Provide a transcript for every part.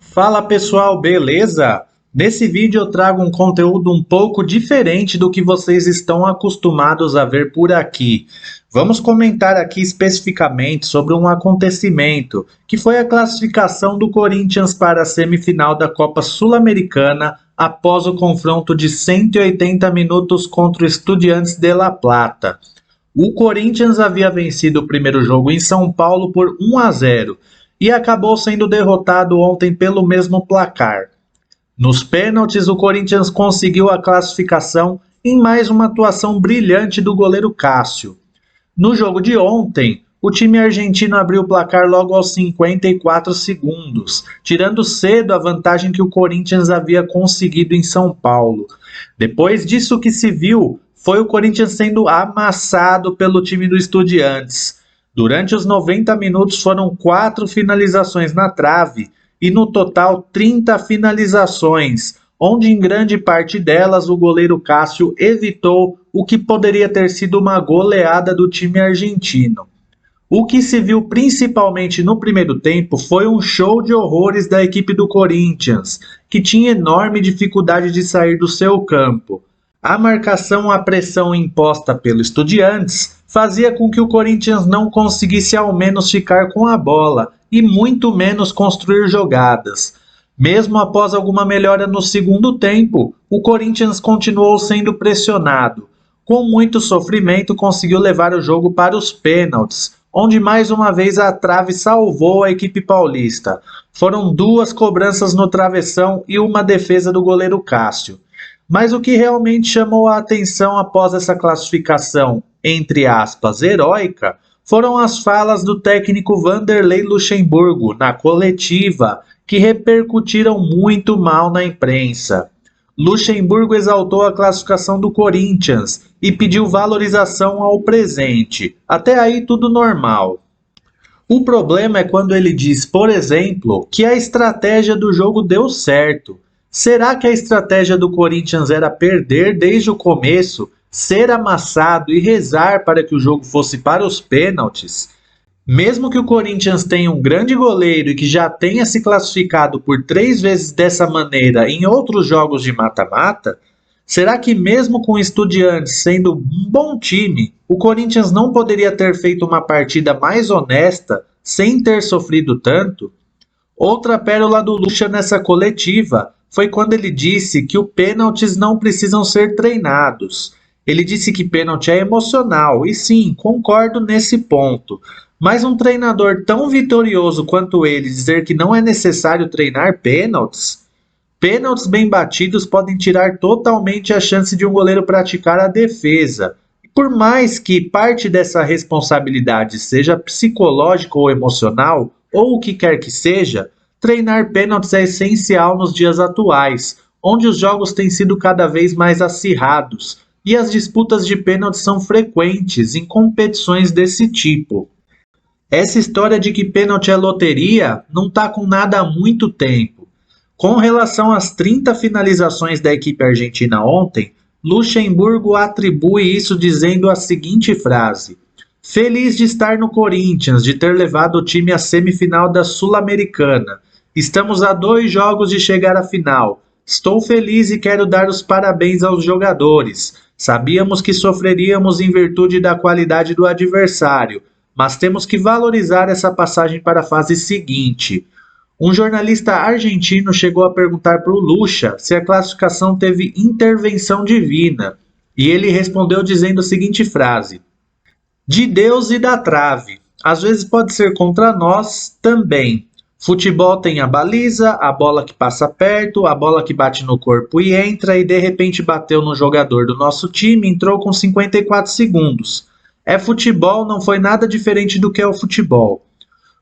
Fala pessoal, beleza? Nesse vídeo eu trago um conteúdo um pouco diferente do que vocês estão acostumados a ver por aqui. Vamos comentar aqui especificamente sobre um acontecimento, que foi a classificação do Corinthians para a semifinal da Copa Sul-Americana após o confronto de 180 minutos contra o Estudiantes de La Plata. O Corinthians havia vencido o primeiro jogo em São Paulo por 1-0 e acabou sendo derrotado ontem pelo mesmo placar. Nos pênaltis, o Corinthians conseguiu a classificação em mais uma atuação brilhante do goleiro Cássio. No jogo de ontem, o time argentino abriu o placar logo aos 54 segundos, tirando cedo a vantagem que o Corinthians havia conseguido em São Paulo. Depois disso, o que se viu foi o Corinthians sendo amassado pelo time do Estudiantes. Durante os 90 minutos foram 4 finalizações na trave e no total 30 finalizações, onde em grande parte delas o goleiro Cássio evitou o que poderia ter sido uma goleada do time argentino. O que se viu principalmente no primeiro tempo foi um show de horrores da equipe do Corinthians, que tinha enorme dificuldade de sair do seu campo. A marcação à pressão imposta pelo Estudiantes fazia com que o Corinthians não conseguisse ao menos ficar com a bola e muito menos construir jogadas. Mesmo após alguma melhora no segundo tempo, o Corinthians continuou sendo pressionado. Com muito sofrimento, conseguiu levar o jogo para os pênaltis, onde mais uma vez a trave salvou a equipe paulista. Foram 2 cobranças no travessão e uma defesa do goleiro Cássio. Mas o que realmente chamou a atenção após essa classificação, entre aspas, heróica, foram as falas do técnico Vanderlei Luxemburgo na coletiva, que repercutiram muito mal na imprensa. Luxemburgo exaltou a classificação do Corinthians e pediu valorização ao presente. Até aí tudo normal. O problema é quando ele diz, por exemplo, que a estratégia do jogo deu certo. Será que a estratégia do Corinthians era perder desde o começo, ser amassado e rezar para que o jogo fosse para os pênaltis? Mesmo que o Corinthians tenha um grande goleiro e que já tenha se classificado por 3 vezes dessa maneira em outros jogos de mata-mata, será que mesmo com o Estudiantes sendo um bom time, o Corinthians não poderia ter feito uma partida mais honesta sem ter sofrido tanto? Outra pérola do Lucha nessa coletiva foi quando ele disse que os pênaltis não precisam ser treinados. Ele disse que pênalti é emocional, e sim, concordo nesse ponto. Mas um treinador tão vitorioso quanto ele dizer que não é necessário treinar pênaltis? Pênaltis bem batidos podem tirar totalmente a chance de um goleiro praticar a defesa. E por mais que parte dessa responsabilidade seja psicológica ou emocional, ou o que quer que seja, treinar pênaltis é essencial nos dias atuais, onde os jogos têm sido cada vez mais acirrados e as disputas de pênaltis são frequentes em competições desse tipo. Essa história de que pênalti é loteria não está com nada há muito tempo. Com relação às 30 finalizações da equipe argentina ontem, Luxemburgo atribui isso dizendo a seguinte frase: "Feliz de estar no Corinthians, de ter levado o time à semifinal da Sul-Americana. Estamos a 2 jogos de chegar à final. Estou feliz e quero dar os parabéns aos jogadores. Sabíamos que sofreríamos em virtude da qualidade do adversário, mas temos que valorizar essa passagem para a fase seguinte." Um jornalista argentino chegou a perguntar para o Lucha se a classificação teve intervenção divina, e ele respondeu dizendo a seguinte frase: "De Deus e da trave. Às vezes pode ser contra nós também. Futebol tem a baliza, a bola que passa perto, a bola que bate no corpo e entra, e de repente bateu no jogador do nosso time e entrou com 54 segundos. É futebol, não foi nada diferente do que é o futebol."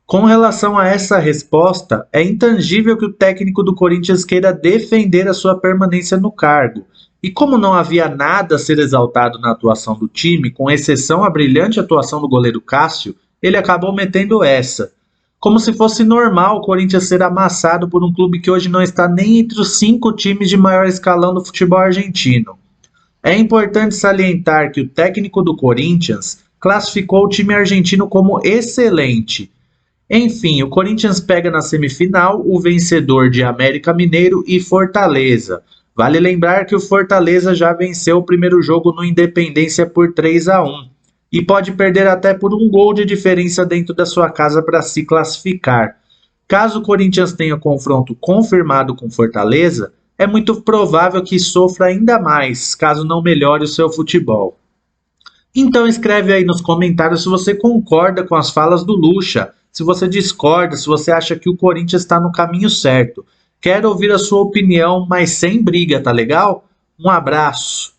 Com relação a essa resposta, é intangível que o técnico do Corinthians queira defender a sua permanência no cargo. E como não havia nada a ser exaltado na atuação do time, com exceção à brilhante atuação do goleiro Cássio, ele acabou metendo essa. Como se fosse normal o Corinthians ser amassado por um clube que hoje não está nem entre os 5 times de maior escalão do futebol argentino. É importante salientar que o técnico do Corinthians classificou o time argentino como excelente. Enfim, o Corinthians pega na semifinal o vencedor de América Mineiro e Fortaleza. Vale lembrar que o Fortaleza já venceu o primeiro jogo no Independência por 3-1 e pode perder até por um gol de diferença dentro da sua casa para se classificar. Caso o Corinthians tenha confronto confirmado com Fortaleza, é muito provável que sofra ainda mais caso não melhore o seu futebol. Então escreve aí nos comentários se você concorda com as falas do Lucha, se você discorda, se você acha que o Corinthians está no caminho certo. Quero ouvir a sua opinião, mas sem briga, tá legal? Um abraço.